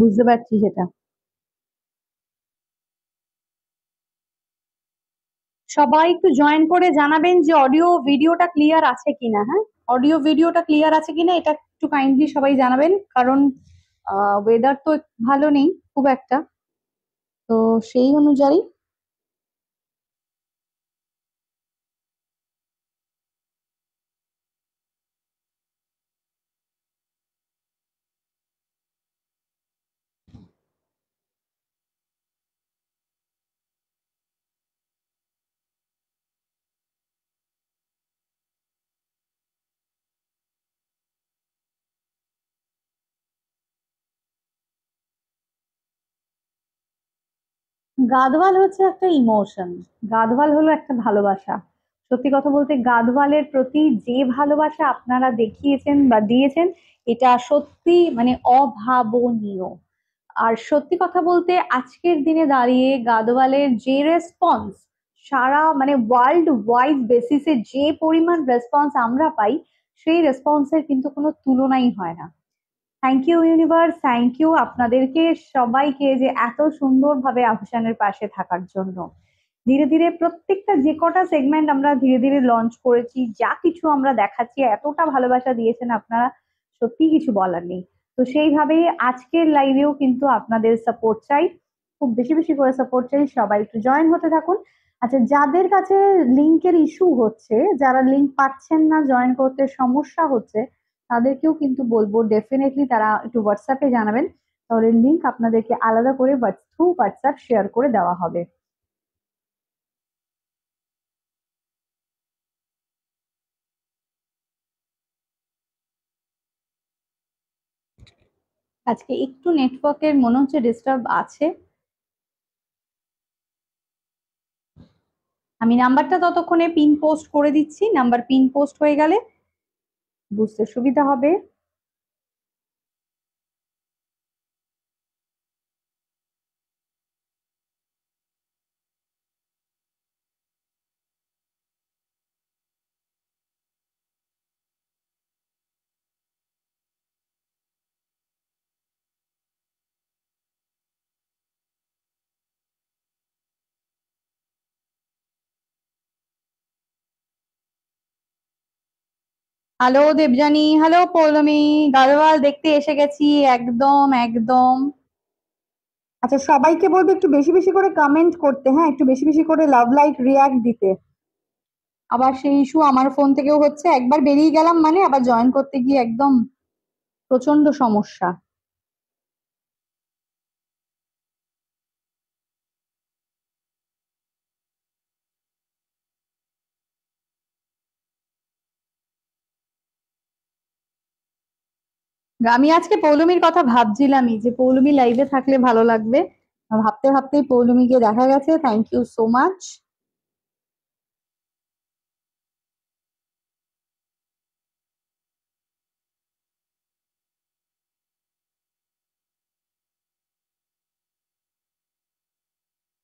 বুঝতে পারছি সেটা। সবাই একটু জয়েন করে জানাবেন যে অডিও ভিডিওটা ক্লিয়ার আছে কিনা। হ্যাঁ, অডিও ভিডিওটা ক্লিয়ার আছে কিনা এটা একটু কাইন্ডলি সবাই জানাবেন, কারণ ওয়েদার তো ভালো নেই খুব একটা, তো সেই অনুযায়ী। গাদওয়াল হচ্ছে একটা ইমোশন, গাদওয়াল হলো একটা ভালোবাসা। সত্যি কথা বলতে গাদওয়ালের প্রতি যে ভালোবাসা আপনারা দেখিয়েছেন বা দিয়েছেন, এটা সত্যি মানে অভাবনীয়। আর সত্যি কথা বলতে আজকের দিনে দাঁড়িয়ে গাদওয়ালের যে রেসপন্স, সারা মানে ওয়ার্ল্ড ওয়াইড বেসিসে যে পরিমাণ রেসপন্স আমরা পাই, সেই রেসপন্সের কিন্তু কোনো তুলনাই হয় না। Thank you universe, thank you আপনাদেরকে সবাইকে যে এত সুন্দরভাবে আহসানের পাশে থাকার জন্য। ধীরে ধীরে প্রত্যেকটা যে কটা সেগমেন্ট আমরা ধীরে ধীরে লঞ্চ করেছি, যা কিছু আমরা দেখাচ্ছি, এতটা ভালোবাসা দিয়েছেন আপনারা, সত্যি কিছু বলার নেই। তো সেইভাবেই আজকের লাইভেও কিন্তু আপনাদের সাপোর্ট চাই, খুব বেশি বেশি করে সাপোর্ট চাই। সবাই একটু জয়েন হতে থাকুন। আচ্ছা, যাদের কাছে লিংকের ইস্যু হচ্ছে, যারা লিংক পাচ্ছেন না, জয়েন করতে সমস্যা হচ্ছে, তাদেরকেও কিন্তু বলবো ডেফিনেটলি তারা একটু হোয়াটসঅ্যাপে জানাবেন, তাহলে লিংক আপনাদেরকে আলাদা করে থ্রু হোয়াটসঅ্যাপ শেয়ার করে দেওয়া হবে। আজকে একটু নেটওয়ার্কের মনে হচ্ছে ডিস্টার্ব আছে। আমি নাম্বারটা ততক্ষণে পিন পোস্ট করে দিচ্ছি, নাম্বার পিন পোস্ট হয়ে গেলে বুঝতে সুবিধা হবে। হ্যালো দেবযানী, হ্যালো পৌলমী, গাড়োয়াল দেখতে এসে গেছি, একদম একদম। আচ্ছা, সবাইকে বলবো একটু বেশি বেশি করে কমেন্ট করতে, হ্যাঁ, একটু বেশি বেশি করে লাভ লাইক রিয়াক্ট দিতে। আবার সেই ইস্যু আমার ফোন থেকেও হচ্ছে, একবার বেরিয়ে গেলাম মানে আবার জয়েন করতে গিয়ে একদম প্রচন্ড সমস্যা। আমি আজকে পৌলমীর কথা ভাবছিলামই যে পৌলমী লাইভে থাকলে ভালো লাগবে, ভাবতে ভাবতেই পৌলমীকে দেখা গেছে। Thank you so much.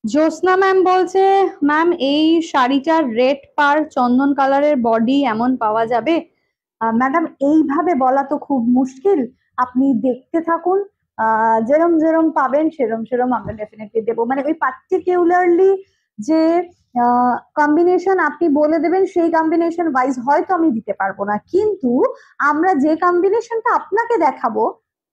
Jyotsna ma'am বলছে, ম্যাম এই শাড়িটার রেড পার চন্দন কালারের বডি এমন পাওয়া যাবে? ম্যাডাম এইভাবে বলা তো খুব মুশকিল, আপনি দেখতে থাকুন, যেরম যেরম পাবেন সেরম সেরম আমরা ডেফিনেটলি দেবো। মানে ওই পার্টিকুলারলি যে কম্বিনেশন আপনি বলে দেবেন সেই কম্বিনেশন ওয়াইজ হয়তো আমি দিতে পারবো না, কিন্তু আমরা যে কম্বিনেশনটা আপনাকে দেখাবো,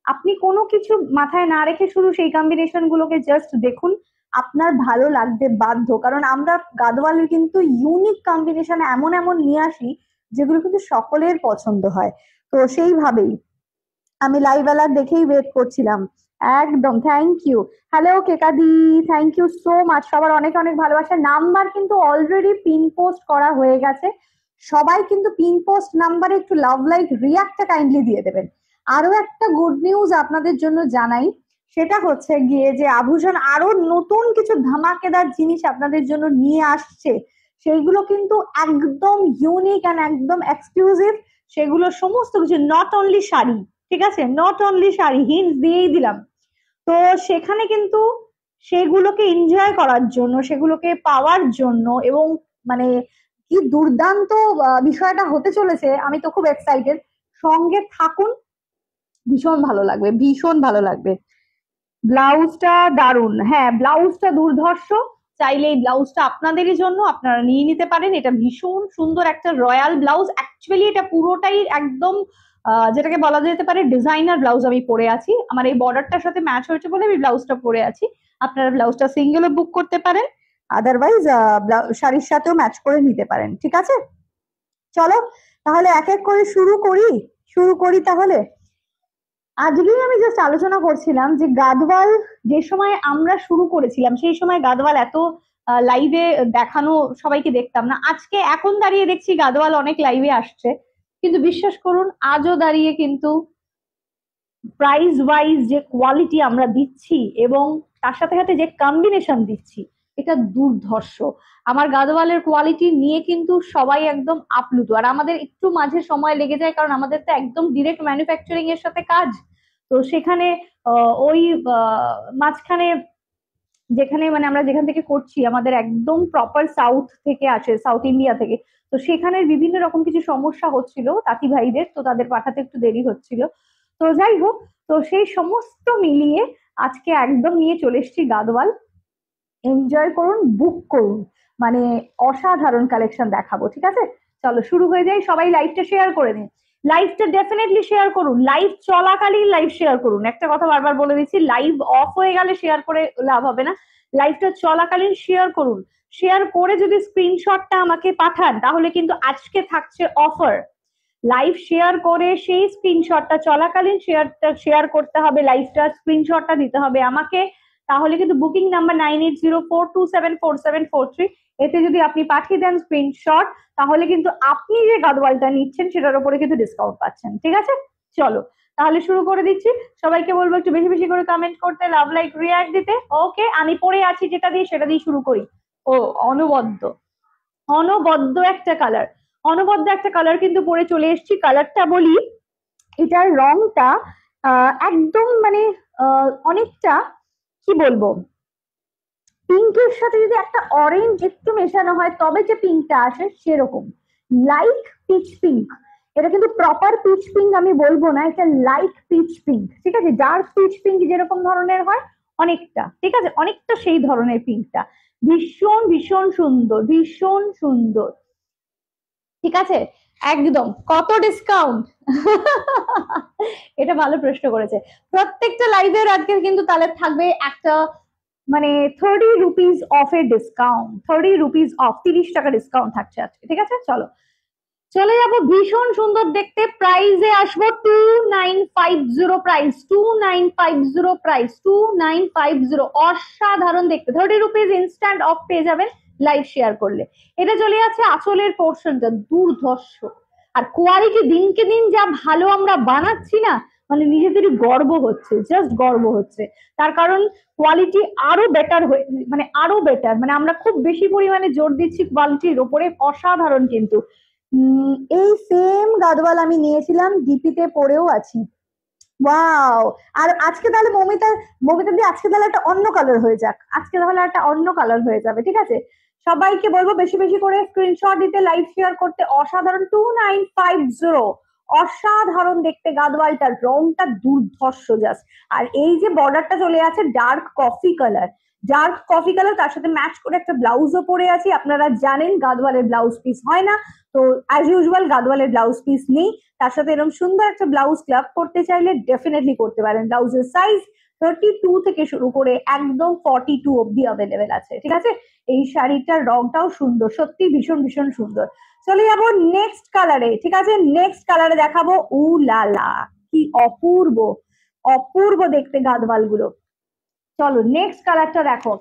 আপনি কোনো কিছু মাথায় না রেখে শুধু সেই কম্বিনেশন গুলোকে জাস্ট দেখুন, আপনার ভালো লাগতে বাধ্য। কারণ আমরা গাদওয়ালের কিন্তু ইউনিক কম্বিনেশন এমন এমন নিয়ে আসি যেগুলো কিন্তু সকলের পছন্দ হয়। তো সেইভাবেই আমি লাইভ অ্যালার্ট দেখেই ওয়েট করছিলাম। একদম, থ্যাংক ইউ। হ্যালো কেকাদি, থ্যাংক ইউ সো মাচ, সবার অনেক অনেক ভালোবাসা। নাম্বার কিন্তু অলরেডি পিন পোস্ট করা হয়ে গেছে, সবাই কিন্তু পিন পোস্ট নাম্বারে একটু লাভ লাইক রিয়াক্টটা কাইন্ডলি দিয়ে দেবেন। আরো একটা গুড নিউজ আপনাদের জন্য জানাই, সেটা হচ্ছে গিয়ে যে আভূষণ আরো নতুন কিছু ধামাকেদার জিনিস আপনাদের জন্য নিয়ে আসছে, সেইগুলো কিন্তু একদম ইউনিক অ্যান্ড একদম এক্সক্লুসিভ। সেগুলো সমস্ত কিছু নট অনলি শাড়ি, ঠিক আছে, নট অনলি শাড়ি, হিন্টস দিয়েই দিলাম। তো সেখানে কিন্তু সেগুলোকে এনজয় করার জন্য, সেগুলোকে পাওয়ার জন্য, এবং মানে কি দুর্দান্ত বিষয়টা হতে চলেছে, আমি তো খুব এক্সাইটেড। সঙ্গে থাকুন, ভীষণ ভালো লাগবে, ভীষণ ভালো লাগবে। ব্লাউজটা দারুণ, হ্যাঁ ব্লাউজটা দুর্ধর্ষ। চাইলে এই ব্লাউজটা আপনাদেরই জন্য, আপনারা নিয়ে নিতে পারেন। এটা ভীষণ সুন্দর একটা রয়্যাল ব্লাউজ। অ্যাকচুয়ালি এটা পুরোটাই একদম যেটাকে বলা যেতে পারে ডিজাইনার ব্লাউজ আমি পরে আছি। আমার এই বর্ডারটার সাথে ম্যাচ হয়েছে বলে আমি ব্লাউজটা পরে আছি। আপনারা ব্লাউজটা সিঙ্গেলও বুক করতে পারেন, আদারওয়াইজ শাড়ির সাথেও ম্যাচ করে নিতে পারেন। ঠিক আছে, চলো তাহলে এক এক করে শুরু করি তাহলে। আজকেই আমি জাস্ট আলোচনা করছিলাম যে গাদওয়াল যে সময় আমরা শুরু করেছিলাম সেই সময় গাদওয়াল এত লাইভে দেখানো সবাইকে দেখতাম না। আজকে এখন দাঁড়িয়ে দেখছি গাদওয়াল অনেক লাইভে আসছে, কিন্তু বিশ্বাস করুন আজও দাঁড়িয়ে কিন্তু প্রাইস ওয়াইজ যে কোয়ালিটি আমরা দিচ্ছি এবং তার সাথে সাথে যে কম্বিনেশন দিচ্ছি, এটা দুর্ধর্ষ। আমার গাদওয়ালের কোয়ালিটি নিয়ে কিন্তু সবাই একদম আপ্লুত। আর আমাদের একটু মাঝে সময় লেগে যায়, কারণ আমাদের তো একদম ডিরেক্ট ম্যানুফ্যাকচারিং এর সাথে কাজ। তো সেখানে ওই মাঝখানে যেখানে মানে আমরা যেখান থেকে করছি আমাদের একদম প্রপার সাউথ থেকে আসে, সাউথ ইন্ডিয়া থেকে। তো সেখানের বিভিন্ন রকম কিছু সমস্যা হচ্ছিল তাঁতি ভাইদের, তো তাদের পাঠাতে একটু দেরি হচ্ছিল। তো যাই হোক, তো সেই সমস্ত মিলিয়ে আজকে একদম নিয়ে চলে এসেছি গাদওয়াল। এনজয় করুন, বুক করুন, মানে অসাধারণ কালেকশন দেখাবো। ঠিক আছে, চলো শুরু হয়ে যায়। সবাই লাইভটা শেয়ার করে নিন, লাইভটা ডেফিনেটলি শেয়ার করুন। লাইভ চলাকালীন লাইভ শেয়ার করুন। একটা কথা বারবার বলে দিচ্ছি, লাইভ অফ হয়ে গেলে শেয়ার করে লাভ হবে না, লাইভটা চলাকালীন শেয়ার করুন। শেয়ার করে যদি স্ক্রিনশটটা আমাকে পাঠান তাহলে কিন্তু আজকে থাকছে অফার। লাইভ শেয়ার করে সেই স্ক্রিনশটটা চলাকালীন শেয়ার করতে হবে, লাইভটা স্ক্রিনশটটা দিতে হবে আমাকে। তাহলে কিন্তু বুকিং নাম্বার 9804274743, এতে যদি আপনি পাঠিয়ে দেন স্ক্রিনশট, তাহলে কিন্তু আপনি যে গাদওয়ালটা নিচ্ছেন সেটার উপরে কিন্তু ডিসকাউন্ট পাচ্ছেন। ঠিক আছে, চলো তাহলে শুরু করে দিচ্ছি। সবাইকে বলবো একটু বেশি বেশি করে কমেন্ট করতে, লাভ লাইক রিয়াক্ট দিতে। ওকে, আমি পড়ে আছি যেটা দিয়ে সেটা দিয়ে শুরু করি। ও অনবদ্য, অনবদ্য একটা কালার, অনবদ্য একটা কালার কিন্তু পরে চলে এসেছি। কালারটা বলি, এটার রংটা একদম মানে অনেকটা কি বলবো, পিঙ্কের সাথে যদি একটা অরেঞ্জ একটু মেশানো হয় তবে যে পিঙ্কটা আসে সেরকম, লাইট পিচ পিঙ্ক। এটা কিন্তু প্রপার পিচ পিঙ্ক আমি বলবো না, এটা লাইট পিচ পিঙ্ক। ঠিক আছে, ডার্ক পিচ পিঙ্ক যেরকম ধরনের হয় অনেকটা, ঠিক আছে, অনেকটা সেই ধরনের পিঙ্কটা। ভীষণ ভীষণ সুন্দর, ভীষণ সুন্দর। ঠিক আছে, একদম। কত ডিসকাউন্ট? এটা ভালো প্রশ্ন করেছে। প্রত্যেকটা লাইভের আজকে কিন্তু তাহলে থাকবে একটা মানে 30 রুপিস অফের ডিসকাউন্ট, 30 রুপিস অফ, 30 টাকা ডিসকাউন্ট থাকছে আজকে। ঠিক আছে, চলো চলে যাবো। ভীষণ সুন্দর দেখতে, প্রাইসে আসবো 2950, প্রাইস 2950, প্রাইস 2950। অসাধারণ দেখতে, 30 রুপিস ইনস্ট্যান্ট অফ পেয়ে যাবেন লাইভ শেয়ার করলে। এটা চলে যাচ্ছে আঁচলের পোর্শনটা, দুর্ধর্ষ। আর কোয়ালিটি দিনকে দিন যা ভালো আমরা বানাচ্ছি না, মানে নিজেদেরই গর্ব হচ্ছে, জাস্ট গর্ব হচ্ছে। তার কারণ কোয়ালিটি আরো বেটার হয়ে, মানে আরো বেটার, মানে আমরা খুব বেশি পরিমাণে জোর দিচ্ছি কোয়ালিটির ওপরে। অসাধারণ কিন্তু। এই সেম গাদওয়াল আমি নিয়েছিলাম, ডিপিতে পরেও আছি। ওয়াও। আর আজকে তাহলে মমিতা দিয়ে আজকে তাহলে একটা অন্য কালার হয়ে যাক, আজকে তাহলে একটা অন্য কালার হয়ে যাবে। ঠিক আছে, সবাইকে বলবো বেশি বেশি করে স্ক্রিনশট দিতে, লাইভ শেয়ার করতে। অসাধারণ 2950, অসাধারণ দেখতে গাদওয়ালটার রংটা দুর্ধর্ষ জাস্ট। আর এই যে বর্ডারটা চলে আছে dark coffee colour, dark coffee colour, তার সাথে ম্যাচ করে একটা ব্লাউজও পরে আছি। আপনারা জানেন গাদওয়ালের ব্লাউজ পিস হয় না, তো অ্যাজ ইউজুয়াল গাদওয়ালের ব্লাউজ পিস নেই। তার সাথে এরকম সুন্দর একটা ব্লাউজ ক্লাব করতে চাইলে ডেফিনেটলি করতে পারেন। ব্লাউজের সাইজ 32 থেকে শুরু করে একদম 42 অব্দি অ্যাভেলেবেল আছে। ঠিক আছে, এই শাড়িটার রংটাও সুন্দর, সত্যি ভীষণ ভীষণ সুন্দর। চলে যাবো নেক্সট কালারে। ঠিক আছে, নেক্সট কালারে দেখাবো। উ লালা, কি অপূর্ব, অপূর্ব দেখতে গাদওয়াল গুলো। চলো নেক্সট কালারটা দেখো।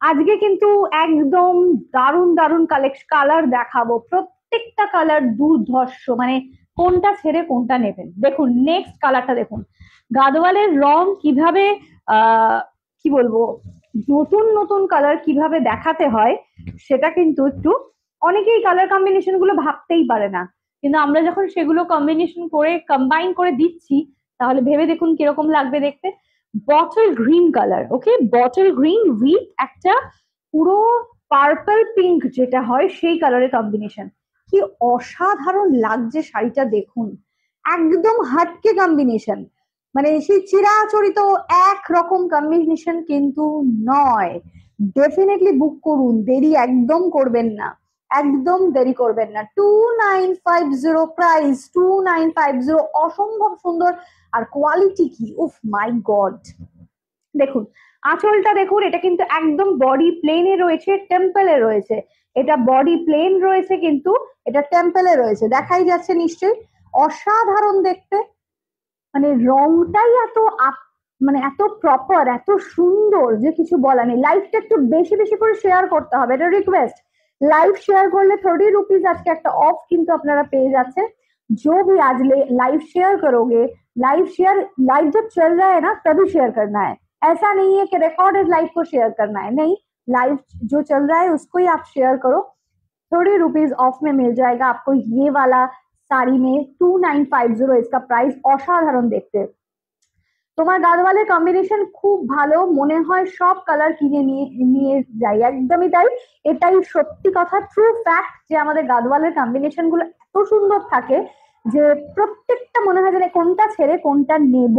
আজকে কিন্তু একদম দারুণ দারুণ কালার দেখাবো, প্রত্যেকটা কালার দুর্ধর্ষ, মানে কোনটা ছেড়ে কোনটা নেবেন। দেখুন নেক্সট কালারটা দেখুন, গাদওয়ালের রং কিভাবে কি বলবো, নতুন নতুন কালার কিভাবে দেখাতে হয় সেটা কিন্তু একটু অনেকেই কালার কম্বিনেশন গুলো ভাবতেই পারে না, কিন্তু আমরা যখন সেগুলো কম্বিনেশন করে কম্বাইন করে দিচ্ছি তাহলে ভেবে দেখুন কিরকম লাগবে দেখতে। Bottle green colour, okay, bottle green with একটা পুরো পার্পল পিঙ্ক যেটা হয় সেই কালারের কম্বিনেশন। কি অসাধারণ লাগছে শাড়িটা দেখুন, একদম হাটকে কম্বিনেশন। মানে সেই চিরাচরিত একরকম কম্বিনেশন কিন্তু নয়। ডেফিনেটলি বুক করুন, দেরি একদম করবেন না, একদম দেরি করবেন না। 2950 প্রাইস, 2950, অসম্ভব সুন্দর। আর কোয়ালিটি কি, উফ মাই গড। দেখুন আঁচলটা দেখুন, এটা কিন্তু একদম বডি প্লেনে রয়েছে, টেম্পলে রয়েছে। এটা বডি প্লেন রয়েছে কিন্তু এটা টেম্পলে রয়েছে, দেখাই যাচ্ছে নিশ্চয়ই। অসাধারণ দেখতে, মানে রংটাই এত মানে এত প্রপার, এত সুন্দর যে কিছু বলা নেই। লাইভটা একটু বেশি বেশি করে শেয়ার করতে হবে, এটা রিকোয়েস্ট। लाइव शेयर करले 30 रुपीज आज के একটা অফ কিন্তু আপনারা পেয়ে যাচ্ছেন। जो भी आज लाइव शेयर करोगे, लाइव शेयर, लाइव जब चल रहा है ना तभी शेयर करना है। ऐसा नहीं है कि रिकॉर्डेड लाइव को शेयर करना है, नहीं, लाइव जो चल रहा है उसको ही आप शेयर करो। 30 रुपीज ऑफ में मिल जाएगा आपको ये वाला साड़ी में 2950 इसका प्राइस। असाधारण देखते, তোমার গাদওয়ালের কম্বিনেশন খুব ভালো, মনে হয় সব কালার কিনে নিয়ে যাই। একদমই তাই, এটাই সত্যি কথা, ট্রু ফ্যাক্ট যে আমাদের গাদওয়ালের কম্বিনেশন গুলো এত সুন্দর থাকে যে প্রত্যেকটা মনে হয় যে কোনটা ছেড়ে কোনটা নেব।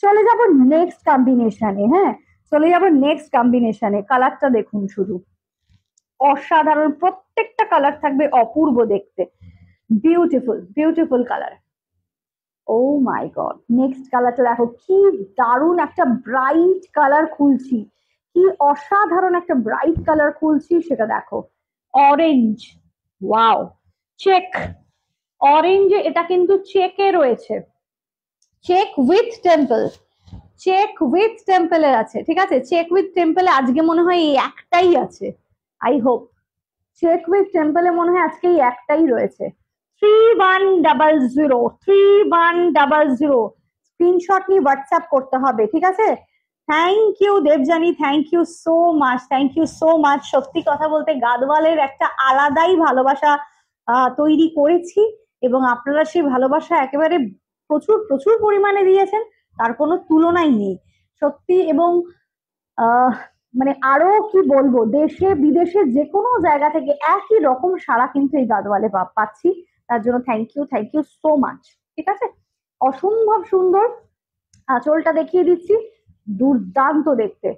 চলে যাব নেক্সট কম্বিনেশনে। হ্যাঁ, চলে যাব নেক্সট কম্বিনেশনে। কালারটা দেখুন শুধু, অসাধারণ, প্রত্যেকটা কালার থাকবে অপূর্ব দেখতে, বিউটিফুল বিউটিফুল কালার। ও মাই গড, নেক্সট কালারটা দেখো, কি দারুণ একটা ব্রাইট কালার খুলছি, কি অসাধারণ একটা ব্রাইট কালার খুলছি, সেটা দেখো। অরেঞ্জ, ওয়াও, চেক অরেঞ্জ, এটা কিন্তু চেকে রয়েছে, check with temple, check with টেম্পলের আছে, ঠিক আছে। চেক উইথ টেম্পলে আজকে মনে হয় এই একটাই আছে, আই হোপ। চেক উইথ টেম্পলে মনে হয় আজকে এই একটাই রয়েছে। 3100, 3100 স্ক্রিনশট নিয়ে হোয়াটসঅ্যাপ করতে হবে, ঠিক আছে। Thank you Debjani, thank you so much, thank you so much. সত্যি কথা বলতে গাদওয়ালের একটা আলাদাই ভালোবাসা তৈরি করেছি এবং আপনারা সেই ভালোবাসা একেবারে প্রচুর প্রচুর পরিমাণে দিয়েছেন, তার কোনো তুলনাই নেই সত্যি। এবং মানে আরো কি বলবো, দেশে বিদেশে যে কোনো জায়গা থেকে একই রকম সাড়া কিন্তু এই গাদওয়ালে পাচ্ছি, তার জন্য থ্যাংক ইউ সো মাচ, ঠিক আছে। অসম্ভব সুন্দর, আঁচলটা দেখিয়ে দিচ্ছি, দুর্দান্ত দেখতে।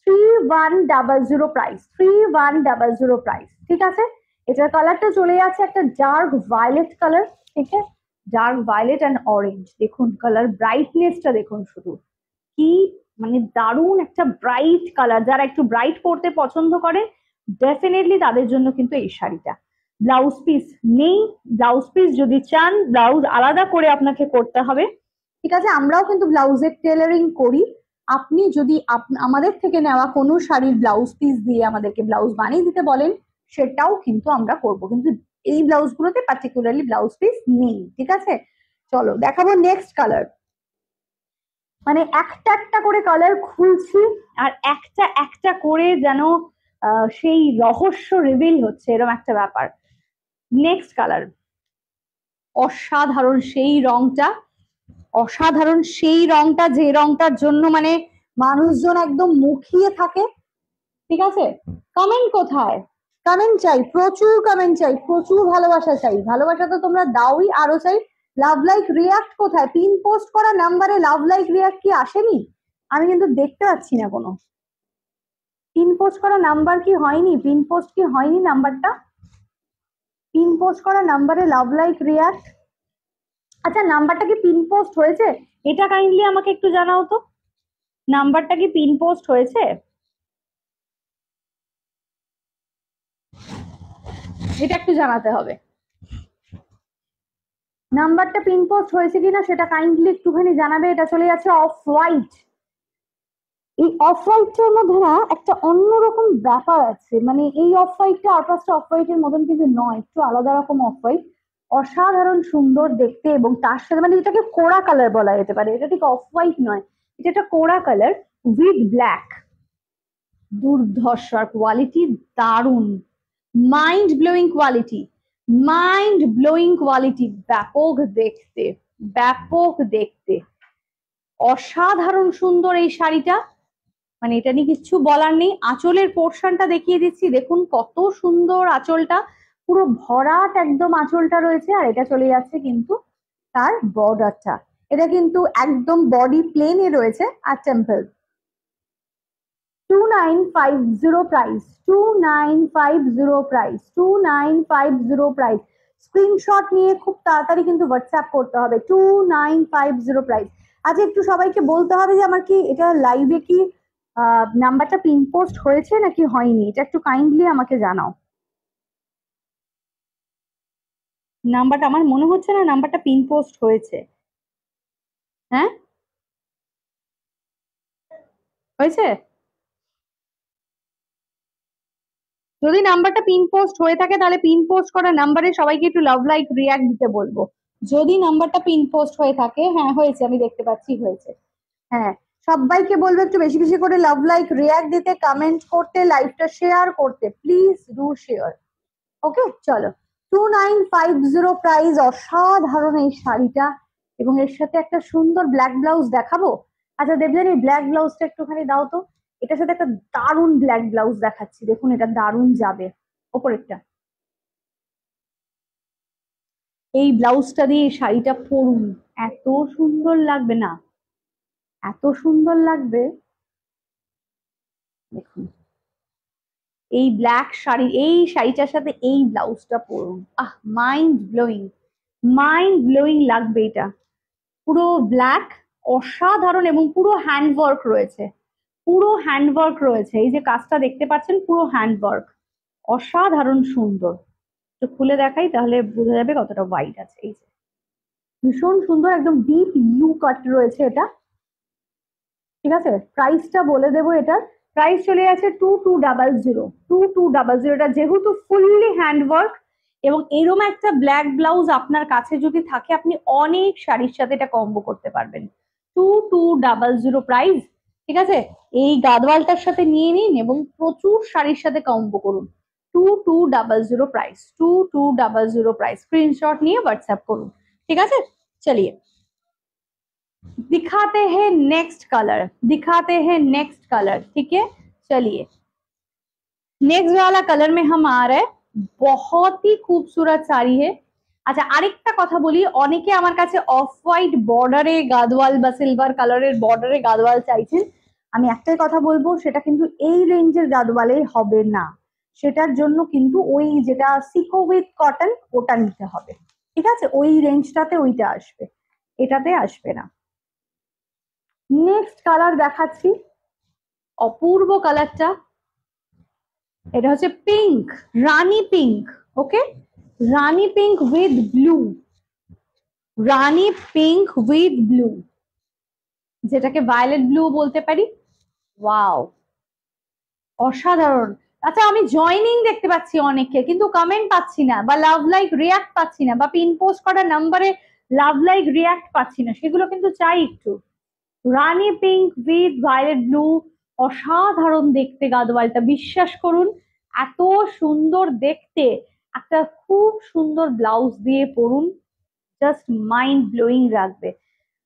3100 প্রাইস, 3100 প্রাইস, ঠিক আছে। এটার কালারটা চলে যাচ্ছে একটা ডার্ক ভায়োলেট কালার, ঠিক আছে, ডার্ক ভায়োলেট অ্যান্ড অরেঞ্জ। দেখুন কালার ব্রাইটনেসটা দেখুন শুধু, কি মানে দারুণ একটা ব্রাইট কালার। যারা একটু ব্রাইট পড়তে পছন্দ করে ডেফিনেটলি তাদের জন্য কিন্তু এই শাড়িটা। ব্লাউজ পিস নেই, ব্লাউজ পিস যদি চান ব্লাউজ আলাদা করে আপনাকে করতে হবে, ঠিক আছে। আমরাও কিন্তু ব্লাউজের টেলারিং করি, আপনি যদি আমাদের থেকে নেওয়া কোনো শাড়ির ব্লাউজ পিস দিয়ে আমাদেরকে ব্লাউজ বানিয়ে দিতে বলেন সেটাও কিন্তু আমরা করব, কিন্তু এই ব্লাউজ গুলোতে পার্টিকুলারলি ব্লাউজ পিস নেই, ঠিক আছে। চলো দেখাবো নেক্সট কালার। মানে একটা একটা করে কালার খুলছি আর একটা একটা করে যেন সেই রহস্য রিভিল হচ্ছে, এরকম একটা ব্যাপার। নেক্সট কালার, অসাধারণ সেই রংটা, অসাধারণ সেই রংটা যে রংটার জন্য মানে মানুষজন একদম মুখিয়ে থাকে, ঠিক আছে। কমেন্ট কোথায়, কমেন্ট চাই, প্রচুর কমেন্ট চাই, প্রচুর ভালোবাসা চাই। ভালোবাসা তো তোমরা দাওই, আরো চাই। লাভ লাইক রিয়াক্ট কোথায়, পিন পোস্ট করা নাম্বারে লাভ লাইক রিয়াক্ট কি আসেনি? আমি কিন্তু দেখতে পাচ্ছি না কোনো পিন পোস্ট করা নাম্বার, কি হয়নি পিন পোস্ট, কি হয়নি নাম্বারটা, পিন পোস্ট করা নাম্বারে লাভ লাইক রিয়াক্ট। আচ্ছা নাম্বারটা কি পিন পোস্ট হয়েছে এটা কাইন্ডলি আমাকে একটু জানাও তো, নাম্বারটা কি পিন পোস্ট হয়েছে? এটা একটু জানাতে হবে, নাম্বারটা পিন পোস্ট হয়েছে কিনা সেটা কাইন্ডলি একটুখানি জানাবে। এটা চলে যাচ্ছে অফ হোয়াইট। এই অফ হোয়াইটটার মধ্যে না একটা অন্যরকম ব্যাপার আছে, মানে এই অফ হোয়াইটটা আর পাঁচটা অফ হোয়াইটের মতন কিন্তু নয়, একটু আলাদা রকম অফ হোয়াইট, অসাধারণ সুন্দর দেখতে। এবং তার সাথে মানে এটাকে কোড়া কালার বলা যেতে পারে, এটা ঠিক অফ হোয়াইট নয়, এটা একটা কোড়া কালার উইথ ব্ল্যাক। দুর্ধর্ষ কোয়ালিটি, দারুণ, mind blowing quality, mind blowing quality, ব্যাপক দেখতে, ব্যাপক দেখতে, অসাধারণ সুন্দর এই শাড়িটা, মানে এটা নিয়ে কিচ্ছু বলার নেই। আঁচলের পোর্শনটা দেখিয়ে দিচ্ছি, দেখুন কত সুন্দর আঁচলটা, পুরো ভরাট একদম আঁচলটা রয়েছে। আর এটা চলে যাচ্ছে কিন্তু তার বর্ডারটা, এটা কিন্তু একদম বডি প্লেনে রয়েছে আর temple. 2950 price, 2950 price, 2950 price. Screenshot নিয়ে খুব তাড়াতাড়ি কিন্তু হোয়াটসঅ্যাপ করতে হবে। 2950 প্রাইস। আচ্ছা, একটু সবাইকে বলতে হবে যে আমার কি এটা লাইভে কি নাম্বারটা পিন পোস্ট হয়েছে নাকি হয়নি, এটা একটু কাইন্ডলি আমাকে জানাও। নাম্বারটা আমার মনে হচ্ছে না নাম্বারটা পিন পোস্ট হয়েছে। হ্যাঁ, হয়েছে? যদি নাম্বারটা পিন পোস্ট হয়ে থাকে তাহলে পিন পোস্ট করা নাম্বারে সবাইকে একটু লাভ লাইক রিয়াক্ট দিতে বলবো। যদি নাম্বারটা পিন পোস্ট হয়ে থাকে, হ্যাঁ হয়েছে, আমি দেখতে পাচ্ছি হয়েছে। হ্যাঁ, সবাইকে বলবো একটু বেশি বেশি করে লাভ লাইক রিয়াক্ট দিতে, কমেন্ট করতে, লাইভটা শেয়ার করতে। Please do share. ওকে, চলো। 2950 প্রাইস, অসাধারণ এই শাড়িটা, এবং এর সাথে একটা সুন্দর ব্ল্যাক ব্লাউজ দেখাবো। আচ্ছা দেবজানি, ব্ল্যাক ব্লাউজটা একটুখানি দাও তো। এটার সাথে একটা দারুণ ব্ল্যাক ব্লাউজ দেখাচ্ছি, দেখুন এটা দারুণ যাবে ওপরেরটা। এই ব্লাউজটা দিয়ে এই শাড়িটা পরুন, এত সুন্দর লাগবে না, এত সুন্দর লাগবে। দেখুন এই ব্ল্যাক শাড়ি, এই শাড়িটার সাথে এই ব্লাউজটা পরুন, মাইন্ড ব্লোয়িং, মাইন্ড ব্লোয়িং লাগবে এটা। পুরো ব্ল্যাক, অসাধারণ, এবং পুরো হ্যান্ডওয়ার্ক রয়েছে, পুরো হ্যান্ডওয়ার্ক রয়েছে। এই যে কাজটা দেখতে পাচ্ছেন, পুরো হ্যান্ডওয়ার্ক, অসাধারণ সুন্দর। তো খুলে দেখাই তাহলে বোঝা যাবে কতটা হোয়াইট আছে। এই যে ভীষণ সুন্দর, একদম ডিপ ইউ কাট রয়েছে এটা। ঠিক আছে, প্রাইসটা বলে দেবো। এটার প্রাইস চলে আছে 2200। 2200, এটা যেহেতু ফুললি হ্যান্ডওয়ার্ক এবং এরকম একটা ব্ল্যাক ব্লাউজ আপনার কাছে যদি থাকে, আপনি অনেক শাড়ির সাথে এটা কম্বো করতে পারবেন। 2200 প্রাইস। ঠিক আছে, এই গাদওয়ালটার সাথে নিয়ে নিন এবং প্রচুর শাড়ির সাথে কম্বো করুন। 2200 প্রাইস, 2200 প্রাইস। স্ক্রিনশট নিয়ে হোয়াটসঅ্যাপ করুন। ঠিক আছে, চলিए दिखाते हैं नेक्स्ट कलर, दिखाते हैं नेक्स्ट कलर। ठीक है, चलिए नेक्स्ट वाला कलर में हम आ रहे हैं। बहुत ही खूबसूरत শাড়ি है। আচ্ছা, আরেকটা কথা বলি, অনেকে আমার কাছে অফ হোয়াইট বর্ডারে গাদওয়াল বা সিলভার কালারের বর্ডারে গাদওয়াল চাইছেন। আমি একটাই কথা বলবো, সেটা কিন্তু এই রেঞ্জের গাদওয়ালে হবে না। সেটার জন্য কিন্তু ওই যেটা সিকো উইথ কটন, ওটা নিতে হবে। ঠিক আছে, ওই রেঞ্জটাতে ওইটা আসবে, এটাতে আসবে না। নেক্সট কালার দেখাচ্ছি, অপূর্ব কালারটা। এটা হচ্ছে pink, Rani pink. Okay, Rani pink with blue, Rani pink with blue, যেটাকে ভায়োলেট ব্লু বলতে পারি। ওয়াও, অসাধারণ। আচ্ছা, আমি জয়নিং দেখতে পাচ্ছি অনেকে, কিন্তু কমেন্ট পাচ্ছি না, বা লাভ লাইক রিয়াক্ট পাচ্ছি না, বা পিন পোস্ট করা নাম্বারে লাভ লাইক রিয়াক্ট পাচ্ছি না, সেগুলো কিন্তু চাই একটু। রানী পিঙ্ক উইথ ভায়োলেট ব্লু, অসাধারণ দেখতে গাদওয়ালটা, বিশ্বাস করুন এত সুন্দর দেখতে। একটা খুব সুন্দর ব্লাউজ দিয়ে পরুন, জাস্ট মাইন্ড ব্লোয়িং রাখবে,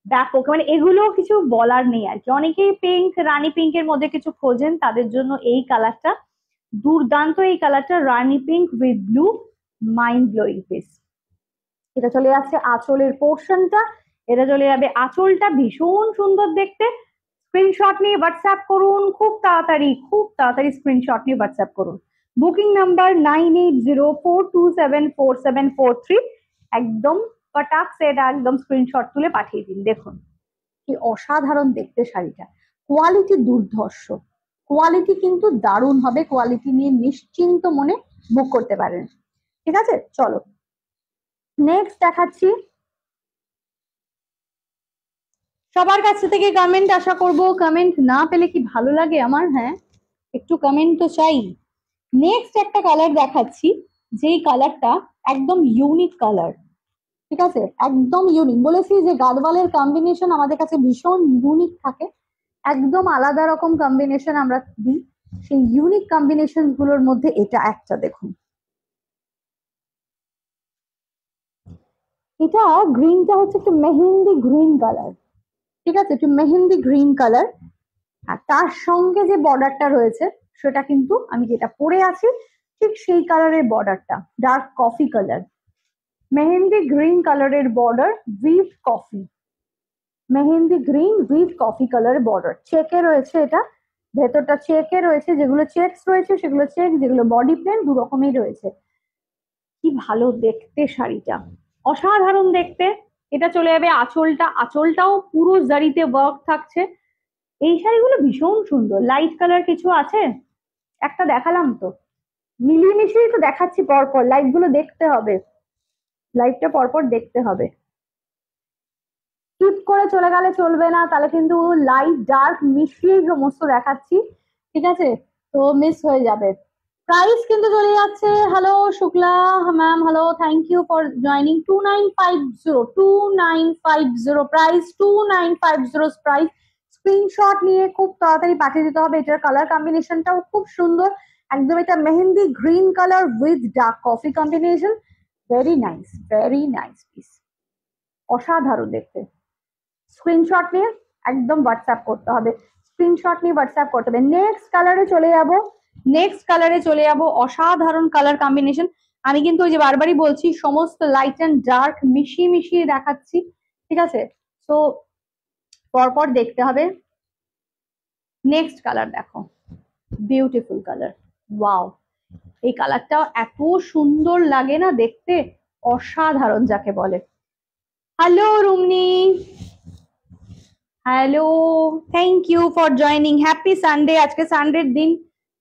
ব্যাপক। মানে এগুলো কিছু বলার নেই আর কি। অনেকেই পিঙ্ক, রানী পিঙ্কের মধ্যে কিছু খোঁজেন, তাদের জন্য এই কালারটা দুর্দান্ত। এই কালারটা rani pink with blue, mind blowing piece. এটা চলে যাচ্ছে আঁচলের পোর্শনটা, এটা চলে যাবে আঁচলটা, ভীষণ সুন্দর দেখতে। স্ক্রিনশট নিয়ে হোয়াটসঅ্যাপ করুন খুব তাড়াতাড়ি, খুব তাড়াতাড়ি স্ক্রিনশট নিয়ে হোয়াটসঅ্যাপ করুন। Booking number 9804274743। একদম ফটাক সে এটা একদম স্ক্রিনশট তুলে পাঠিয়ে দিন। দেখুন কি অসাধারণ দেখতে শাড়িটা, কোয়ালিটি দুর্ধর্ষ, কোয়ালিটি কিন্তু দারুণ হবে। কোয়ালিটি নিয়ে নিশ্চিন্ত মনে বুক করতে পারেন। ঠিক আছে, চলো নেক্সট দেখাচ্ছি। সবার কাছ থেকে কমেন্ট আশা করব, কমেন্ট না পেলে কি ভালো লাগে আমার? হ্যাঁ, একটু কমেন্ট তো চাই। নেক্সট একটা কালার দেখাচ্ছি, যেই কালারটা একদম ইউনিক কালার। ঠিক আছে, একদম ইউনিক। বলেছি যে গাদওয়ালের কম্বিনেশন আমাদের কাছে ভীষণ ইউনিক থাকে, একদম আলাদা রকম কম্বিনেশন আমরা দিই। সেই ইউনিক কম্বিনেশন গুলোর মধ্যে এটা একটা, দেখুন এটা গ্রিনটা হচ্ছে একটু মেহেন্দি গ্রিন কালার। ঠিক আছে, একটু মেহেন্দি গ্রিন কালার, আর তার সঙ্গে যে বর্ডারটা রয়েছে সেটা কিন্তু আমি যেটা পরে আছি ঠিক সেই কালারের বর্ডারটা, dark coffee colour, mehendi green কালারের border with coffee. Mehendi green with coffee colour border, চেকে রয়েছে এটা, ভেতরটা চেকে রয়েছে, যেগুলো চেকস রয়েছে সেগুলো চেক, যেগুলো বডি প্লেন দু রকমই রয়েছে। কি ভালো দেখতে শাড়িটা, অসাধারণ দেখতে। এটা চলে যাবে আঁচলটা, আঁচলটাও পুরো জারিতে ওয়ার্ক থাকছে। এই শাড়িগুলো ভীষণ সুন্দর। লাইট কালার কিছু আছে? একটা দেখালাম তো, মিলিয়ে মিশিয়ে তো দেখাচ্ছি পরপর, লাইট গুলো দেখতে হবে, লাইটটা পরপর দেখতে হবে। স্কিপ করে চলে গেলে চলবে না, তাহলে কিন্তু লাইট ডার্ক মিশিয়ে সমস্ত দেখাচ্ছি, ঠিক আছে? তো মিস হয়ে যাবে। প্রাইস কিন্তু চলে যাচ্ছে, hello Shukla ma'am, hello, thank you for joining. 2950 price, 2950 price. Screenshot নিয়ে খুব তাড়াতাড়ি পাঠিয়ে দিতে হবে। এটার কালার কম্বিনেশনটাও খুব সুন্দর, একদম এটা mehendi green colour with dark coffee combination, very nice piece, অসাধারণ দেখতে। স্ক্রিনশট নিয়ে একদম হোয়াটসঅ্যাপ করতে হবে, স্ক্রিনশট নিয়ে হোয়াটসঅ্যাপ করতে হবে। নেক্সট কালারে চলে যাব, অসাধারণ কালার কম্বিনেশন। আমি কিন্তু ওই যে বারবারই বলছি, সমস্ত লাইট অ্যান্ড ডার্ক মিশিয়ে মিশিয়ে দেখাচ্ছি, ঠিক আছে? তো পরপর দেখতে হবে। নেক্সট কালার দেখো, বিউটিফুল কালার, ওয়াও, এই কালারটা এত সুন্দর লাগে না দেখতে, অসাধারণ যাকে বলে। Hello Rumni, hello, thank you for joining, happy Sunday. আজকে সানডের দিন,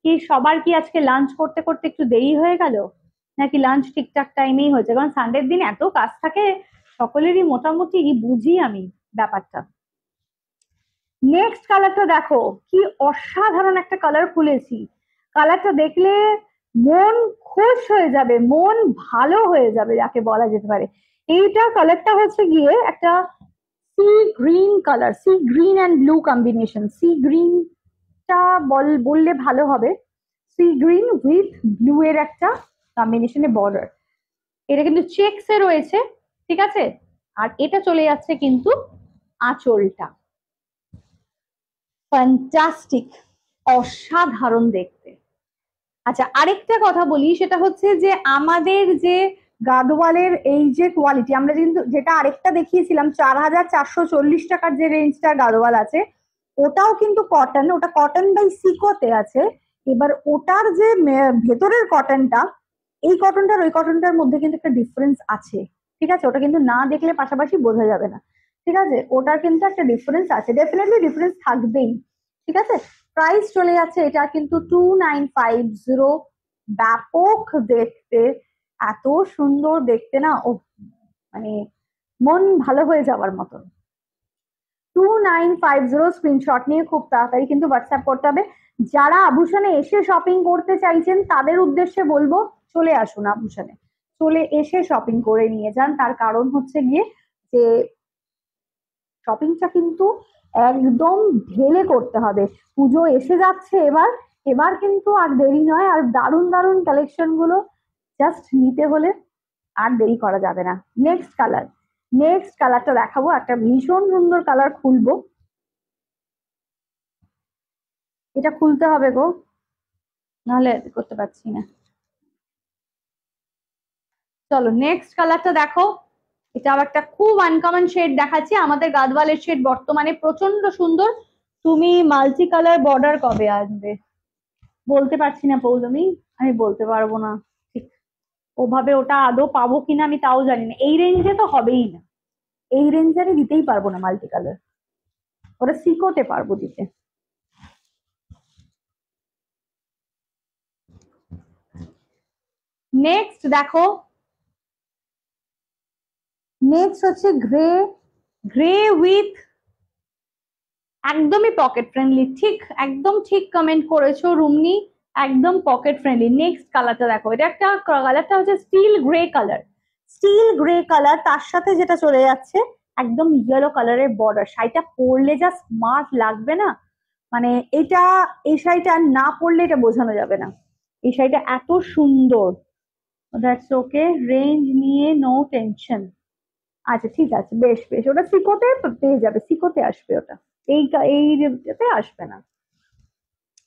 কি সবার কি আজকে লাঞ্চ করতে করতে একটু দেরি হয়ে গেল, নাকি লাঞ্চ ঠিকঠাক টাইমেই হয়েছে? কারণ সানডের দিন এত কাজ থাকে সকলেরই, মোটামুটি বুঝি আমি ব্যাপারটা। নেক্সট কালারটা দেখো, কি অসাধারণ একটা কালার খুলেছি, কালারটা দেখলে মন খুশ হয়ে যাবে, মন ভালো হয়ে যাবে যাকে বলা যেতে পারে। এইটা কালারটা হচ্ছে গিয়ে একটা sea green colour, sea green and blue combination. Sea গ্রিনটা বললে ভালো হবে, সি গ্রিন উইথ ব্লু এর একটা কম্বিনেশনে বর্ডার। এটা কিন্তু চেকস এ রয়েছে, ঠিক আছে? আর এটা চলে যাচ্ছে কিন্তু আঁচলটা, ফ্যান্টাস্টিক, অসাধারণ দেখতে। আচ্ছা, আরেকটা কথা বলি, সেটা হচ্ছে যে আমাদের যে গাদোয়ালের এই যে কোয়ালিটি, আমরা কিন্তু যেটা আরেকটা দেখিয়েছিলাম 4440 টাকার যে রেঞ্জটার গাদোয়াল আছে, ওটাও কিন্তু কটন, ওটা কটন বাই সিকোতে আছে। এবার ওটার যে ভেতরের কটনটা, এই কটনটার ওই কটনটার মধ্যে কিন্তু একটা ডিফারেন্স আছে, ঠিক আছে? ওটা কিন্তু না দেখলে পাশাপাশি বোঝা যাবে না, ঠিক আছে? ওটার কিন্তু একটা ডিফারেন্স আছে, ডেফিনেটলি ডিফারেন্স থাকবেই, ঠিক আছে? প্রাইস চলে যাচ্ছে এটা কিন্তু 2950, ব্যাপক দেখতে, এত সুন্দর দেখতে না, ও মানে মন ভালো হয়ে যাওয়ার মতন। 2950 স্ক্রিনশট নিয়ে খুব তাড়াতাড়ি কিন্তু হোয়াটসঅ্যাপ করতে হবে। যারা আভূষণে এসে শপিং করতে চাইছেন তাদের উদ্দেশ্যে বলবো, চলে আসুন আভূষণে, চলে এসে শপিং করে নিয়ে যান। তার কারণ হচ্ছে গিয়ে যে শপিংটা কিন্তু একদম ঢেলে করতে হবে, পুজো এসে যাচ্ছে এবার, এবার কিন্তু আর দেরি নয়, আর দারুণ দারুণ কালেকশন গুলো জাস্ট নিতে হলে আর দেরি করা যাবে না। নেক্সট কালার, নেক্সট কালারটা দেখাবো, একটা ভীষণ সুন্দর কালার খুলবো, এটা খুলতে হবে গো, নাহলে করতে পারছি না। চলো নেক্সট কালারটা দেখো, এটা একটা খুব আনকমন শেড দেখাচ্ছি, আমাদের গাদওয়ালের শেড বর্তমানে প্রচন্ড সুন্দর। তুমি মাল্টি কালার বর্ডার কবে আসবে বলতে পারছি না পৌলমি, আমি বলতে পারবো না ঠিক ওভাবে, ওটা আদৌ পাবো কিনা আমি তাও জানি না। এই রেঞ্জে তো হবেই না, এই রেঞ্জে আমি দিতেই পারবো না মাল্টি কালার, ওটা সিকোতে পারবো দিতে। নেক্সট দেখো, নেক্সট হচ্ছে গ্রে, গ্রে উইথ একদমই পকেট ফ্রেন্ডলি, ঠিক একদম ঠিক কমেন্ট করেছো রুমনি, একদম পকেট ফ্রেন্ডলি। নেক্সট কালারটা দেখো, এটা একটা কালারটা হচ্ছে still grey colour, still grey colour, তার সাথে যেটা চলে যাচ্ছে একদম ইয়েলো কালারের বর্ডার। শাড়িটা পরলে যা স্মার্ট লাগবে না, মানে এটা, এই শাড়িটা না পরলে এটা বোঝানো যাবে না, এই শাড়িটা এত সুন্দর। দ্যাটস ওকে, রেঞ্জ নিয়ে নো টেনশন। আচ্ছা ঠিক আছে, বেশ বেশ, ওটা সিকোতে পেয়ে যাবে, সিকোতে আসবে ওটা, এই এইটাতে আসবে না।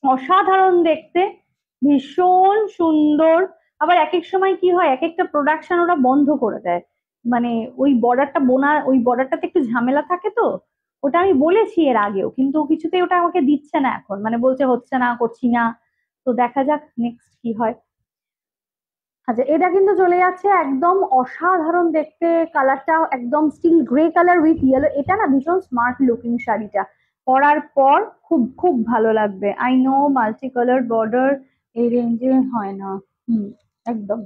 অসাধারণ দেখতে, ভীষণ সুন্দর। আবার এক এক সময় কি হয়, এক একটা প্রোডাকশন ওরা বন্ধ করে দেয়, মানে ওই বর্ডারটা বোনা, ওই বর্ডারটাতে একটু ঝামেলা থাকে তো, ওটা আমি বলেছি এর আগেও, কিন্তু কিছুতেই ওটা আমাকে দিচ্ছে না এখন, মানে বলছে হচ্ছে না, করছি না। তো দেখা যাক নেক্সট কি হয়। আচ্ছা, এটা কিন্তু চলে যাচ্ছে একদম অসাধারণ দেখতে, কালারটা একদম still grey colour with yellow. এটা না ভীষণ স্মার্ট লুকিং শাড়িটা, পরার পর খুব খুব ভালো লাগবে। I know multi colour border এই রেঞ্জে হয় না। হুম, একদম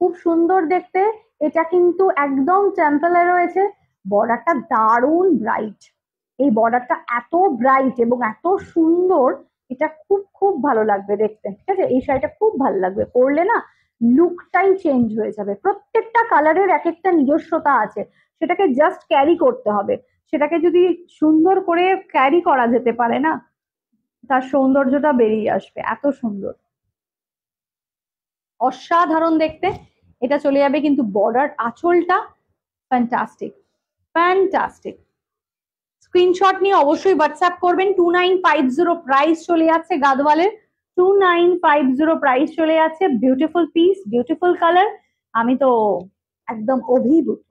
খুব সুন্দর দেখতে। এটা কিন্তু একদম টেম্পলে রয়েছে, বর্ডারটা দারুণ ব্রাইট। এই বর্ডারটা এত ব্রাইট এবং এত সুন্দর, এটা খুব খুব ভালো লাগবে দেখতে। ঠিক আছে, এই শাড়িটা খুব ভালো লাগবে পরলে না, লুকটাই চেঞ্জ হয়ে যাবে। প্রত্যেকটা কালারের এক একটা নিজস্বতা আছে, সেটাকে জাস্ট ক্যারি করতে হবে। সেটাকে যদি সুন্দর করে ক্যারি করা যেতে পারে না, তার সৌন্দর্যটা বেরিয়ে আসবে। এত সুন্দর, অসাধারণ দেখতে। এটা চলে যাবে কিন্তু বর্ডার, আঁচলটা ফ্যান্টাস্টিক, ফ্যান্টাস্টিক। স্ক্রিনশট নিয়ে অবশ্যই হোয়াটসঅ্যাপ করবেন। 2950 প্রাইস চলে যাচ্ছে গাদওয়ালের, 2950 প্রাইস চলে যাচ্ছে। বিউটিফুল পিস, বিউটিফুল কালার, আমি তো একদম অভিভূত।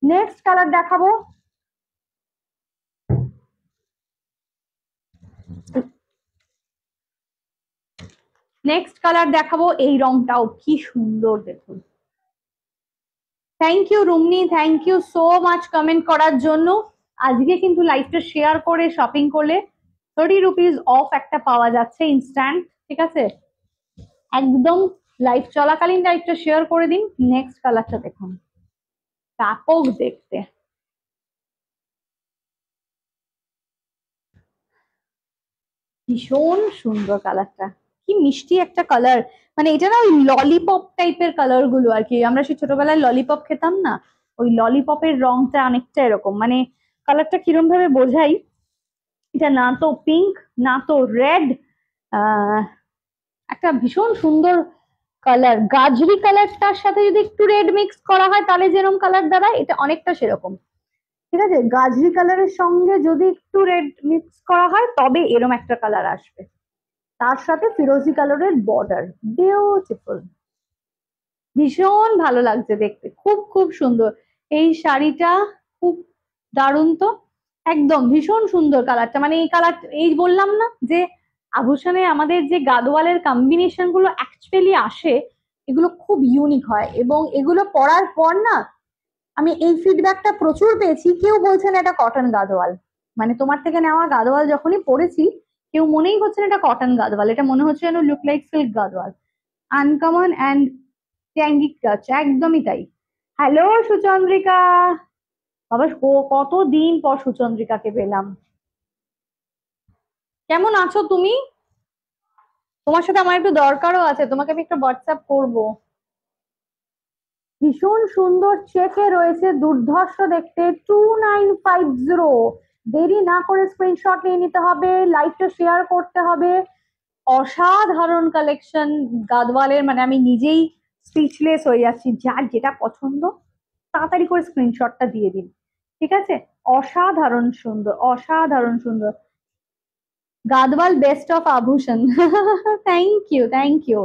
নেক্সট কালার দেখাবো, নেক্সট কালার দেখাবো। এই রংটাও কি সুন্দর দেখুন। Thank you Rumni, thank you so much comment করার জন্য। আজকে কিন্তু লাইভটা শেয়ার করে শপিং করলে 30 রুপিস অফ একটা পাওয়া যাচ্ছে ইনস্ট্যান্ট। ঠিক আছে, একদম লাইভ চলাকালীন লাইভটা শেয়ার করে দিন। নেক্সট কালারটা দেখুন, ব্যাপক দেখতে, ভীষণ সুন্দর কালারটা, কি মিষ্টি একটা কালার। মানে এটা না ওই ললিপপ টাইপের কালার গুলো আর কি, আমরা সেই ছোটবেলায় ললিপপ খেতাম না, ওই ললিপপের রংটা অনেকটা এরকম। মানে কালারটা কিরম ভাবে বোঝাই, এটা না তো পিঙ্ক না তো রেড, একটা ভীষণ সুন্দর কালার। গাজরি কালারটার সাথে যদি একটু রেড মিক্স করা হয় তাহলে যেরকম কালার দাঁড়ায়, এটা অনেকটা সেরকম। ঠিক আছে, গাজরি কালারের সঙ্গে যদি একটু রেড মিক্স করা হয় তবে এরম একটা কালার আসবে। তার সাথে ফিরোজি কালারের বর্ডার, বিউটিফুল, ভীষণ ভালো লাগছে দেখতে, খুব খুব সুন্দর এই শাড়িটা, খুব দারুণ তো, একদম ভীষণ সুন্দর কালারটা। মানে এই কালার, এই বললাম না যে আভূষণে আমাদের যে গাদোয়ালের কম্বিনেশন গুলো অ্যাকচুয়ালি আসে, এগুলো খুব ইউনিক হয়। এবং এগুলো পরার পর না, আমি এই ফিডব্যাকটা প্রচুর পেয়েছি, কেউ বলছেন এটা কটন গাদোয়াল। মানে তোমার থেকে নেওয়া গাদোয়াল যখনই পরেছি, কেউ মনেই হচ্ছে না এটা কটন গাদোয়াল, এটা মনে হচ্ছে যেন look like silk Gadwal. Uncommon and tangy touch, একদমই তাই। হ্যালো সুচন্দ্রিকা, বাবা কতদিন পর সুচন্দ্রিকাকে পেলাম। কেমন আছো তুমি? তোমার সাথে আমার একটু দরকারও আছে, তোমাকে আমি একটা হোয়াটসঅ্যাপ করবো। ভীষণ সুন্দর চেকে রয়েছে, দুর্ধর্ষ দেখতে, 2950। দেরি না করে স্ক্রিনশট নিয়ে নিতে হবে, লাইভটা শেয়ার করতে হবে। অসাধারণ কালেকশন গাদওয়ালের, মানে আমি নিজেই স্পিচলেস হয়ে যাচ্ছি। যার যেটা পছন্দ তাড়াতাড়ি করে স্ক্রিনশটটা দিয়ে দিন। ঠিক আছে, অসাধারণ সুন্দর, অসাধারণ সুন্দর। Gadwal best of Abhushan. Thank you, thank you.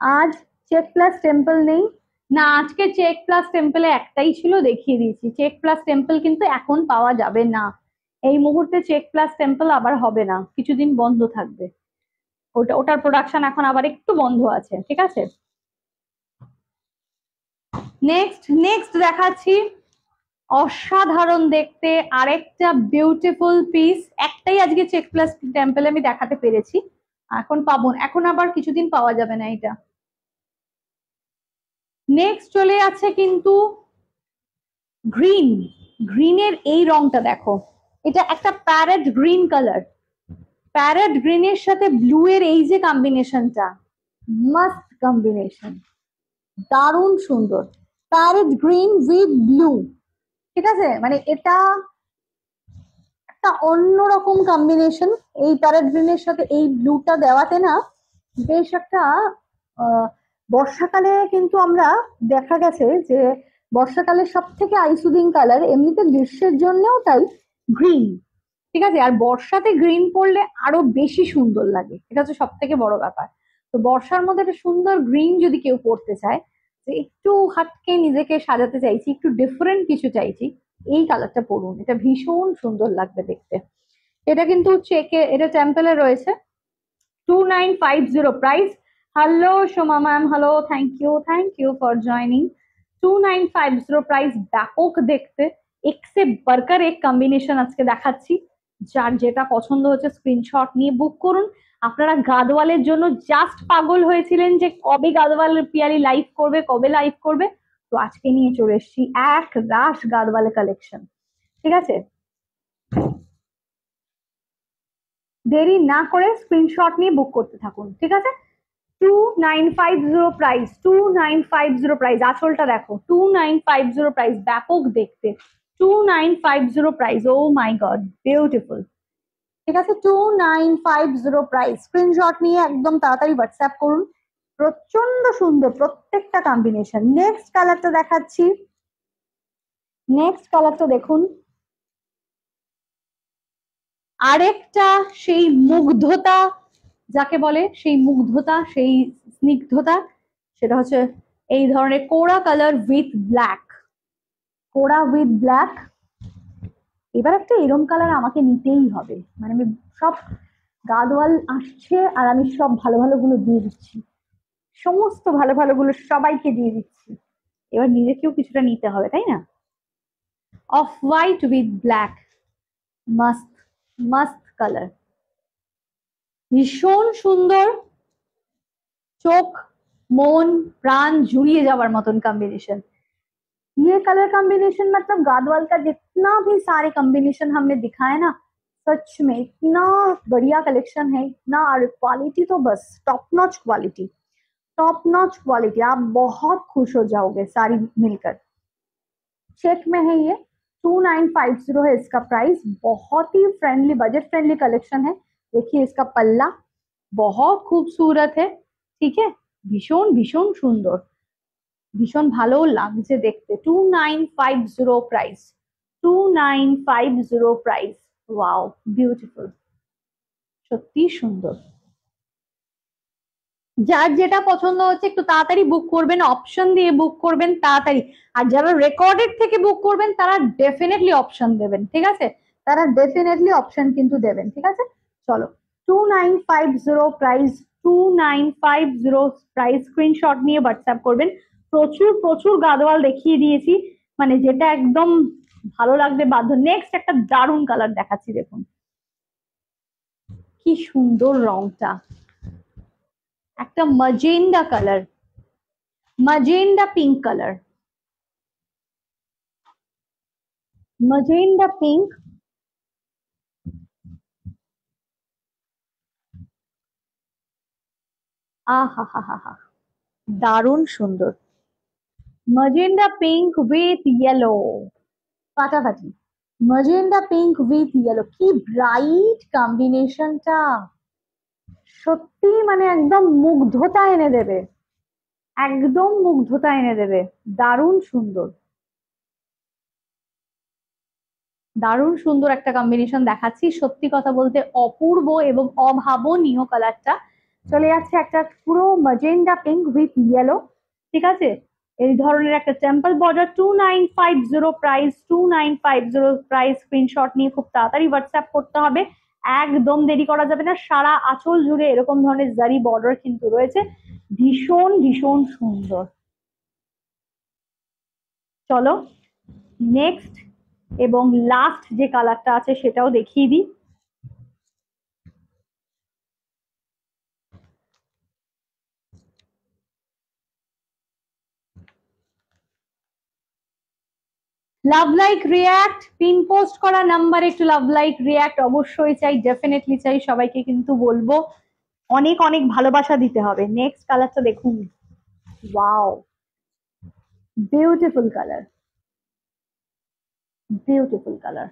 আজ চেক প্লাস টেম্পল নেই না, আজকে চেক প্লাস টেম্পলে একটাই ছিল, দেখিয়ে দিয়েছি। চেক প্লাস টেম্পল কিন্তু এখন পাওয়া যাবে না, এই মুহূর্তে চেক প্লাস টেম্পল আবার হবে না, কিছুদিন বন্ধ থাকবে। ওটার প্রোডাকশন এখন আবার একটু বন্ধ আছে। ঠিক আছে, নেক্সট নেক্সট দেখাচ্ছি, অসাধারণ দেখতে আরেকটা বিউটিফুল পিস। একটাই আজকে চেক প্লাস টেম্পলে আমি দেখাতে পেরেছি, এখন পাবো না, এখন আবার কিছুদিন পাওয়া যাবে না এটা। নেক্সট চলে আছে কিন্তু গ্রিন, গ্রিনের এই রংটা দেখো, এটা একটা প্যারেট গ্রিন কালার, প্যারেট গ্রিনের সাথে ব্লু এর এই যে কম্বিনেশনটা, মাস্ট কম্বিনেশন, দারুণ সুন্দর। প্যারেট গ্রিন উইথ ব্লু, ঠিক আছে, মানে এটা একটা অন্যরকম কম্বিনেশন। এই প্যারেট গ্রিনের সাথে এই ব্লুটা দেওয়াতে না বেশ একটা বর্ষাকালে কিন্তু আমরা দেখা গেছে যে বর্ষাকালে সব থেকে আইসুদিং কালার, এমনিতে গ্রীষ্মের জন্যও তাই, গ্রিন। ঠিক আছে, আর বর্ষাতে গ্রিন পরলে আরো বেশি সুন্দর লাগে, এটা হচ্ছে সব থেকে বড় ব্যাপার। তো বর্ষার মধ্যে একটা সুন্দর গ্রিন যদি কেউ পরতে চায়, যে একটু হাটকে নিজেকে সাজাতে চাইছি, একটু ডিফারেন্ট কিছু চাইছি, এই কালারটা পরুন, এটা ভীষণ সুন্দর লাগবে দেখতে। এটা কিন্তু চেকে, এটা টেম্পলে রয়েছে। 2950 price. Hello Soma ma'am, hello, thank you for joining. 2950 price, ব্যাপক দেখতে, এক সে বারকার এক কম্বিনেশন আজকে দেখাচ্ছি। যার যেটা পছন্দ হচ্ছে স্ক্রিনশট নিয়ে বুক করুন। আপনারা গাদওয়ালের জন্য জাস্ট পাগল হয়েছিলেন যে কবে গাদওয়াল পিয়ালি লাইভ করবে, কবে লাইভ করবে, তো আজকে নিয়ে চলে এসেছি এক রাশ গাদওয়ালে কালেকশন। ঠিক আছে, দেরি না করে স্ক্রিনশট নিয়ে বুক করতে থাকুন। ঠিক আছে, 2950 প্রাইস, 2950 প্রাইস। আঁচলটা দেখো, 2950 প্রাইস, ব্যাপক দেখতে, 2950 প্রাইস। ও মাই গড, বিউটিফুল। ঠিক আছে, 2950 প্রাইস। স্ক্রিনশট নিয়ে একদম তাড়াতাড়ি হোয়াটসঅ্যাপ করুন। প্রচন্ড সুন্দর প্রত্যেকটা কম্বিনেশন। নেক্সট কালারটা দেখাচ্ছি, নেক্সট কালারটা দেখুন, আরেকটা সেই মুগ্ধতা, যাকে বলে সেই মুগ্ধতা, সেই স্নিগ্ধতা, সেটা হচ্ছে এই ধরনের কোরা কালার উইথ ব্ল্যাক, কোরা উইথ ব্ল্যাক। এবার একটা এরম কালার আমাকে নিতেই হবে, মানে আমি সব গাদওয়াল আসছে আর আমি সব ভালো ভালো গুলো দিয়ে দিচ্ছি, সমস্ত ভালো ভালো গুলো সবাইকে দিয়ে দিচ্ছি, এবার নিজেকেও কিছুটা নিতে হবে, তাই না? Off white with black, must must colour, ভীষণ সুন্দর, চোখ মন প্রাণ जुड़िए যাওয়ার মতন कॉम्बिनेशन। ये कलर कॉम्बिनेशन मतलब गादवाल का जितना भी सारे कॉम्बिनेशन हमने दिखाए ना, सच में इतना बढ़िया कलेक्शन है, इतना, और क्वालिटी तो बस top notch quality, top notch quality. आप बहुत खुश हो जाओगे सारी मिलकर। चेक में है ये, 2950 है इसका प्राइस। बहुत ही फ्रेंडली, बजट फ्रेंडली कलेक्शन है। देखिए इसका पल्ला बहुत खूबसूरत है। ठीक है, ভীষণ ভীষণ সুন্দর, ভীষণ ভালো লাগছে দেখতে। 2950 প্রাইস, 2950 প্রাইস। ওয়াও, বিউটিফুল, সত্যি সুন্দর। যার যেটা পছন্দ হচ্ছে একটু তাড়াতাড়ি বুক করবেন, অপশন দিয়ে বুক করবেন তাড়াতাড়ি। আর যারা রেকর্ডেড থেকে বুক করবেন তারা ডেফিনেটলি অপশন দেবেন, ঠিক আছে, তারা ডেফিনেটলি অপশন কিন্তু দেবেন। ঠিক আছে, চলো, 2950 প্রাইস, 2950 প্রাইস। স্ক্রিনশট নিয়ে হোয়াটসঅ্যাপ করবেন। প্রচুর প্রচুর গাদওয়াল দেখিয়ে দিয়েছি, মানে যেটা একদম ভালো লাগবে বাধ্য। নেক্সট একটা দারুণ কালার দেখাচ্ছি, দেখুন কি সুন্দর রংটা, একটা magenta colour, magenta pink colour, magenta pink. আহা হা হা হা, দারুণ সুন্দর। ম্যাজেন্ডা পিঙ্ক উইথ ইয়েলো, ফাটাফাটি। ম্যাজেন্ডা পিঙ্ক উইথ ইয়েলো, কি ব্রাইট কম্বিনেশনটা, সত্যি মানে একদম মুগ্ধতা এনে দেবে, একদম মুগ্ধতা এনে দেবে। দারুণ সুন্দর, দারুণ সুন্দর একটা কম্বিনেশন দেখাচ্ছি। সত্যি কথা বলতে অপূর্ব এবং অভাবনীয় কালারটা। চলে যাচ্ছে একটা পুরো ম্যাজেন্ডা পিঙ্ক উইথ ইয়েলো। ঠিক আছে, এই ধরনের একটা temple border. 2950 price, 2950 price. Screenshot নিয়ে খুব তাড়াতাড়ি হোয়াটসঅ্যাপ করতে হবে, একদম দেরি করা যাবে না। সারা আঁচল জুড়ে এরকম ধরনের জারি বর্ডার কিন্তু রয়েছে, ভীষণ ভীষণ সুন্দর। চলো নেক্সট এবং লাস্ট যে কালারটা আছে সেটাও দেখিয়ে দিই। Love like react, pin post করা নাম্বারে একটু লাভ লাইক রিয়াক্ট অবশ্যই চাই, ডেফিনেটলি চাই। সবাইকে কিন্তু বলবো অনেক অনেক ভালোবাসা দিতে হবে। নেক্সট কালারটা দেখুন, wow, beautiful colour, beautiful colour,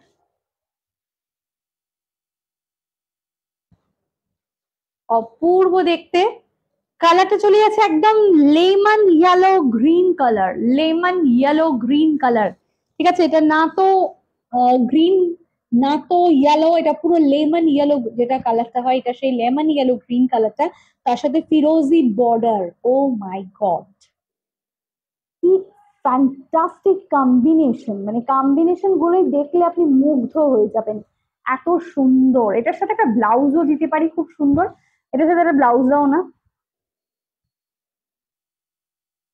অপূর্ব দেখতে। কালারটা চলে যাচ্ছে একদম lemon yellow green colour, lemon yellow green colour. ঠিক আছে, এটা না তো গ্রিন না তো ইয়েলো, এটা পুরো লেমন ইয়েলো যেটা কালারটা হয়, এটা সেই লেমন ইয়েলো গ্রিন কালারটা, তার সাথে ফিরোজি বর্ডার। ও মাই গড, কি ফ্যান্টাস্টিক কম্বিনেশন, মানে কম্বিনেশন গুলোই দেখলে আপনি মুগ্ধ হয়ে যাবেন, এত সুন্দর। এটার সাথে একটা ব্লাউজও দিতে পারি, খুব সুন্দর। এটার সাথে একটা ব্লাউজ দাও না,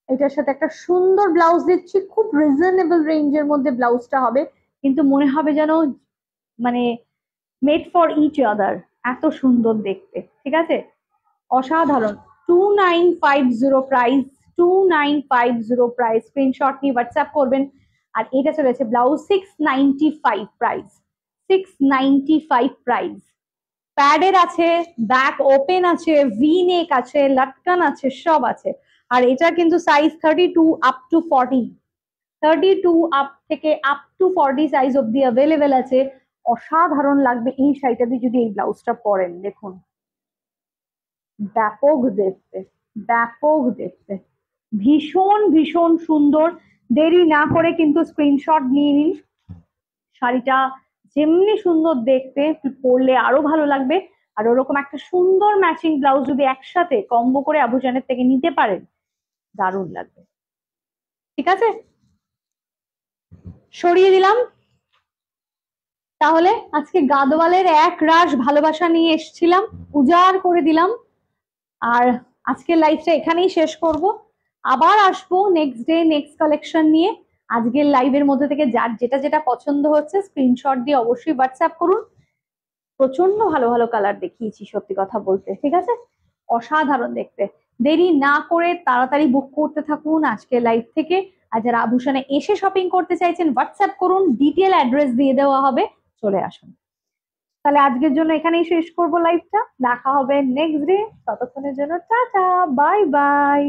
এটার সাথে একটা সুন্দর ব্লাউজ দিচ্ছি, খুব রিজনেবল রেঞ্জের মধ্যে ব্লাউজটা হবে, কিন্তু মনে হবে যেন মানে মেড ফর ইচ আদার, এত সুন্দর দেখতে। ঠিক আছে, অসাধারণ। 2950 প্রাইস, 2950 প্রাইস, স্ক্রিনশট নিয়ে হোয়াটসঅ্যাপ করবেন। আর এটা চলেছে ব্লাউজ 695 প্রাইস, 695 প্রাইস। প্যাডের আছে, ব্যাক ওপেন আছে, ভি নেক আছে, লটকান আছে, সব আছে। আর এটা কিন্তু সাইজ 32 আপ টু 40, 32 আপ থেকে আপ টু 40 সাইজ অব্দি অ্যাভেলেবেল আছে। অসাধারণ লাগবে এই শাড়িটা দিয়ে যদি এই ব্লাউজটা পরেন, দেখুন ব্যাপক দেখতে, ব্যাপক দেখতে, ভীষণ ভীষণ সুন্দর। দেরি না করে কিন্তু স্ক্রিনশট নিয়ে নিন, শাড়িটা যেমনি সুন্দর দেখতে, পরলে আরো ভালো লাগবে। আর ওরকম একটা সুন্দর ম্যাচিং ব্লাউজ যদি একসাথে কম্বো করে আবুজানের থেকে নিতে পারেন, দারুণ লাগবে। ঠিক আছে, সরিয়ে দিলাম। তাহলে আজকে গাদওয়ালের এক রাশ ভালোবাসা নিয়ে এসেছিলাম, উজাড় করে দিলাম। আর আজকের লাইভটা এখানেই শেষ করব, আবার আসবো নেক্সট ডে নেক্সট কালেকশন নিয়ে। আজকের লাইভের মধ্যে থেকে যার যেটা যেটা পছন্দ হচ্ছে স্ক্রিনশট দিয়ে অবশ্যই হোয়াটসঅ্যাপ করুন। প্রচন্ড ভালো ভালো কালার দেখিয়েছি সত্যি কথা বলতে, ঠিক আছে, অসাধারণ দেখতে। দেরি না করে তাড়াতাড়ি বুক করতে থাকুন আজকের লাইভ থেকে। আর যারা আভূষণে এসে শপিং করতে চাইছেন হোয়াটসঅ্যাপ করুন, ডিটেল অ্যাড্রেস দিয়ে দেওয়া হবে, চলে আসুন। তাহলে আজকের জন্য এখানেই শেষ করবো লাইভটা, দেখা হবে নেক্সট ডে। ততক্ষণের জন্য টাটা, বাই বাই।